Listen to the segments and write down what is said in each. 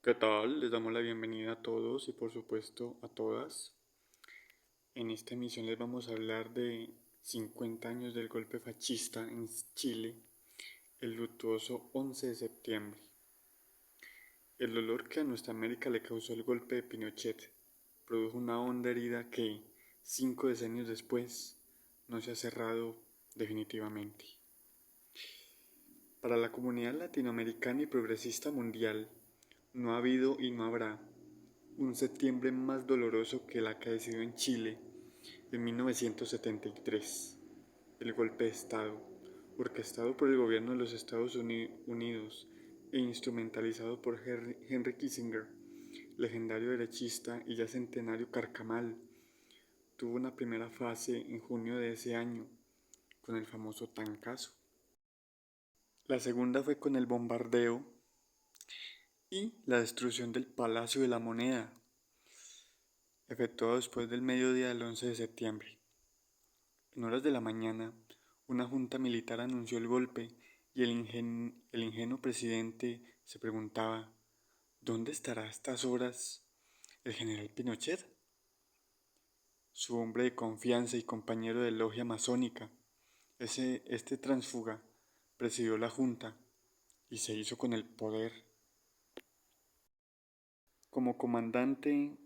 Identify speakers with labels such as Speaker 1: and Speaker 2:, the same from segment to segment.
Speaker 1: ¿Qué tal? Les damos la bienvenida a todos y por supuesto a todas. En esta emisión les vamos a hablar de 50 años del golpe fascista en Chile, el luctuoso 11 de septiembre. El dolor que a nuestra América le causó el golpe de Pinochet produjo una honda herida que, 5 decenios después, no se ha cerrado definitivamente. Para la comunidad latinoamericana y progresista mundial, no ha habido y no habrá un septiembre más doloroso que el acaecido en Chile en 1973, el golpe de Estado, orquestado por el gobierno de los Estados Unidos e instrumentalizado por Henry Kissinger, legendario derechista y ya centenario carcamal, tuvo una primera fase en junio de ese año, con el famoso Tancazo. La segunda fue con el bombardeo y la destrucción del Palacio de la Moneda, efectuado después del mediodía del 11 de septiembre. En horas de la mañana, una junta militar anunció el golpe y el ingenuo presidente se preguntaba, ¿dónde estará a estas horas el general Pinochet? Su hombre de confianza y compañero de logia masónica, este tránsfuga, presidió la junta y se hizo con el poder. Como comandante,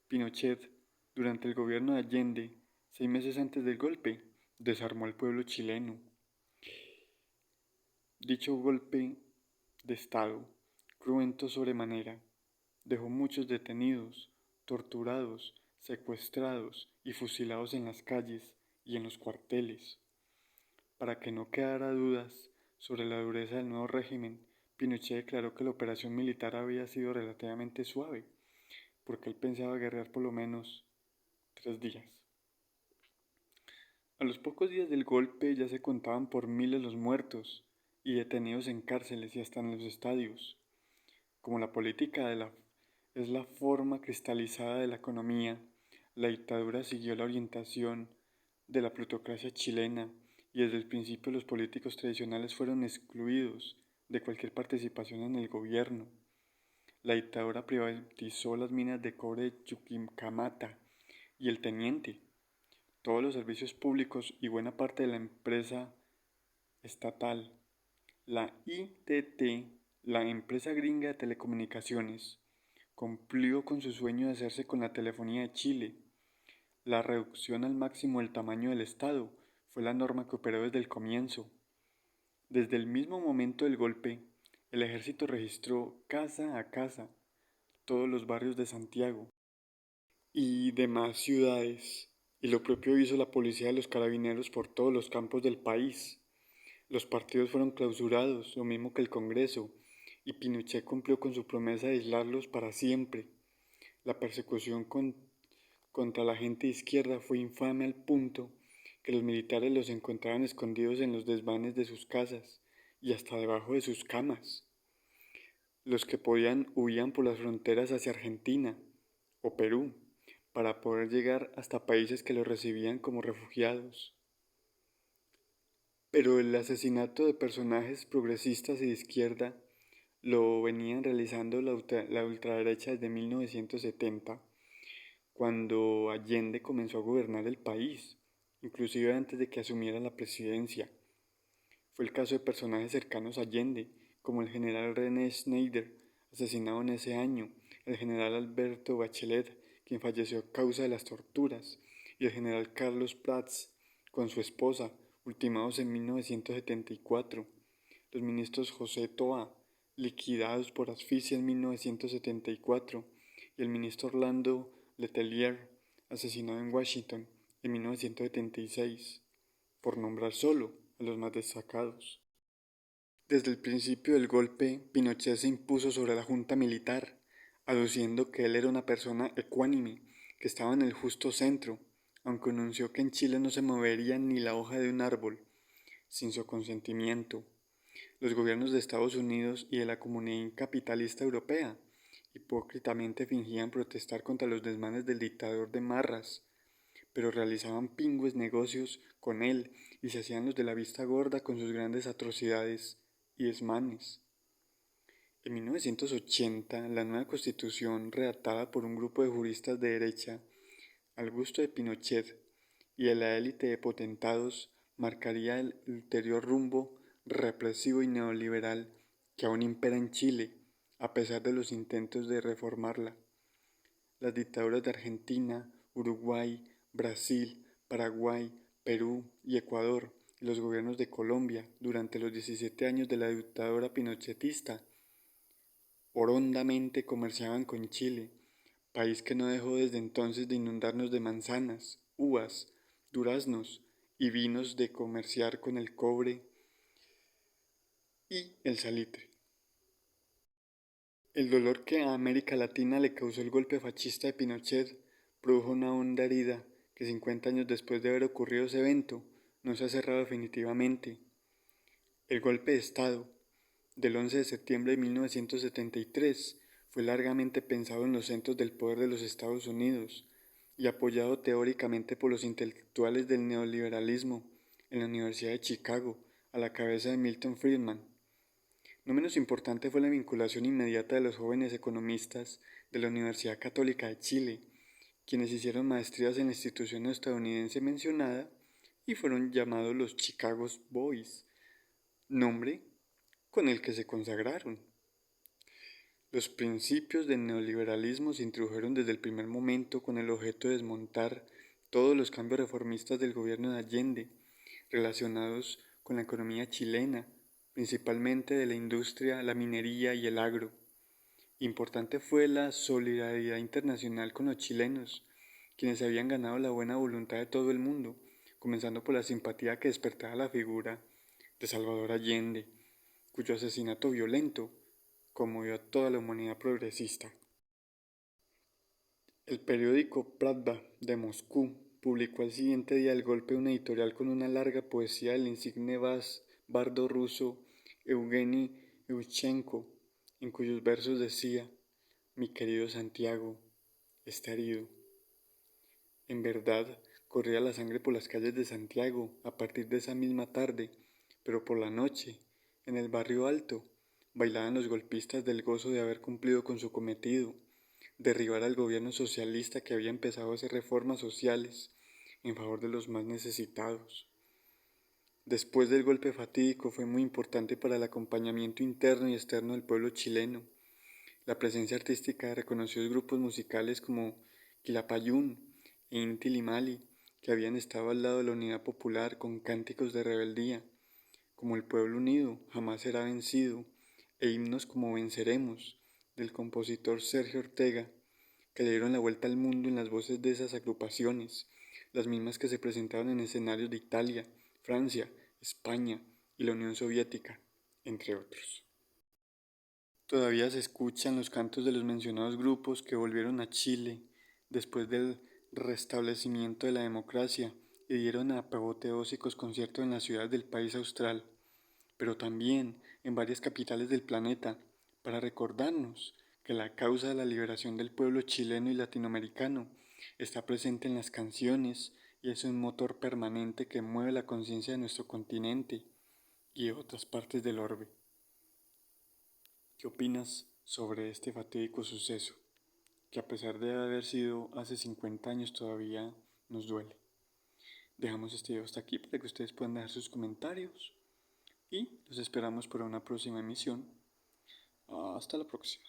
Speaker 1: Pinochet, durante el gobierno de Allende, 6 meses antes del golpe, desarmó al pueblo chileno. Dicho golpe de Estado, cruento sobremanera, dejó muchos detenidos, torturados, secuestrados y fusilados en las calles y en los cuarteles. Para que no quedara dudas sobre la dureza del nuevo régimen, Pinochet declaró que la operación militar había sido relativamente suave, porque él pensaba guerrear por lo menos 3 días. A los pocos días del golpe ya se contaban por miles los muertos y detenidos en cárceles y hasta en los estadios. Como la política es la forma cristalizada de la economía, la dictadura siguió la orientación de la plutocracia chilena y desde el principio los políticos tradicionales fueron excluidos de cualquier participación en el gobierno. La dictadura privatizó las minas de cobre de Chuquicamata y el Teniente, todos los servicios públicos y buena parte de la empresa estatal. La ITT, la empresa gringa de telecomunicaciones, cumplió con su sueño de hacerse con la telefonía de Chile. La reducción al máximo del tamaño del Estado fue la norma que operó desde el comienzo. Desde el mismo momento del golpe, el ejército registró casa a casa todos los barrios de Santiago y demás ciudades, y lo propio hizo la policía de los carabineros por todos los campos del país. Los partidos fueron clausurados, lo mismo que el Congreso, y Pinochet cumplió con su promesa de aislarlos para siempre. La persecución contra la gente de izquierda fue infame al punto que los militares los encontraban escondidos en los desvanes de sus casas y hasta debajo de sus camas. Los que podían huían por las fronteras hacia Argentina o Perú para poder llegar hasta países que los recibían como refugiados. Pero el asesinato de personajes progresistas y de izquierda lo venían realizando la ultraderecha desde 1970, cuando Allende comenzó a gobernar el país, inclusive antes de que asumiera la presidencia. Fue el caso de personajes cercanos a Allende, como el general René Schneider, asesinado en ese año, el general Alberto Bachelet, quien falleció a causa de las torturas, y el general Carlos Prats, con su esposa, ultimados en 1974, los ministros José Toa, liquidados por asfixia en 1974, y el ministro Orlando Letelier, asesinado en Washington en 1976, por nombrar solo a los más destacados. Desde el principio del golpe, Pinochet se impuso sobre la junta militar, aduciendo que él era una persona ecuánime, que estaba en el justo centro, aunque anunció que en Chile no se movería ni la hoja de un árbol sin su consentimiento. Los gobiernos de Estados Unidos y de la Comunidad Capitalista Europea hipócritamente fingían protestar contra los desmanes del dictador de Marras, pero realizaban pingües negocios con él y se hacían los de la vista gorda con sus grandes atrocidades y desmanes. En 1980, la nueva constitución, redactada por un grupo de juristas de derecha, al gusto de Pinochet y de la élite de potentados, marcaría el ulterior rumbo represivo y neoliberal que aún impera en Chile, a pesar de los intentos de reformarla. Las dictaduras de Argentina, Uruguay, Brasil, Paraguay, Perú y Ecuador, y los gobiernos de Colombia durante los 17 años de la dictadura pinochetista, hondamente comerciaban con Chile, país que no dejó desde entonces de inundarnos de manzanas, uvas, duraznos y vinos, de comerciar con el cobre y el salitre. El dolor que a América Latina le causó el golpe fascista de Pinochet produjo una honda herida que 50 años después de haber ocurrido ese evento no se ha cerrado definitivamente. El golpe de Estado del 11 de septiembre de 1973 fue largamente pensado en los centros del poder de los Estados Unidos y apoyado teóricamente por los intelectuales del neoliberalismo en la Universidad de Chicago, a la cabeza de Milton Friedman. No menos importante fue la vinculación inmediata de los jóvenes economistas de la Universidad Católica de Chile, quienes hicieron maestrías en la institución estadounidense mencionada y fueron llamados los Chicago Boys, nombre con el que se consagraron. Los principios del neoliberalismo se introdujeron desde el primer momento con el objeto de desmontar todos los cambios reformistas del gobierno de Allende, relacionados con la economía chilena, principalmente de la industria, la minería y el agro. Importante fue la solidaridad internacional con los chilenos, quienes habían ganado la buena voluntad de todo el mundo, comenzando por la simpatía que despertaba la figura de Salvador Allende, cuyo asesinato violento conmovió a toda la humanidad progresista. El periódico Pravda de Moscú publicó al siguiente día del golpe un editorial con una larga poesía del insigne bardo ruso Evgeny Evchenko, en cuyos versos decía: «Mi querido Santiago está herido». En verdad, corría la sangre por las calles de Santiago a partir de esa misma tarde, pero por la noche, en el barrio alto, bailaban los golpistas del gozo de haber cumplido con su cometido, derribar al gobierno socialista que había empezado a hacer reformas sociales en favor de los más necesitados. Después del golpe fatídico fue muy importante para el acompañamiento interno y externo del pueblo chileno. La presencia artística de reconocidos grupos musicales como Quilapayún e Inti Limali, que habían estado al lado de la unidad popular con cánticos de rebeldía, como El pueblo unido jamás será vencido, e himnos como Venceremos, del compositor Sergio Ortega, que le dieron la vuelta al mundo en las voces de esas agrupaciones, las mismas que se presentaron en escenarios de Italia, Francia, España y la Unión Soviética, entre otros. Todavía se escuchan los cantos de los mencionados grupos que volvieron a Chile después del restablecimiento de la democracia y dieron apoteósicos conciertos en las ciudades del país austral, pero también en varias capitales del planeta, para recordarnos que la causa de la liberación del pueblo chileno y latinoamericano está presente en las canciones y es un motor permanente que mueve la conciencia de nuestro continente y de otras partes del orbe. ¿Qué opinas sobre este fatídico suceso, que a pesar de haber sido hace 50 años todavía nos duele? Dejamos este video hasta aquí para que ustedes puedan dejar sus comentarios y los esperamos para una próxima emisión. Hasta la próxima.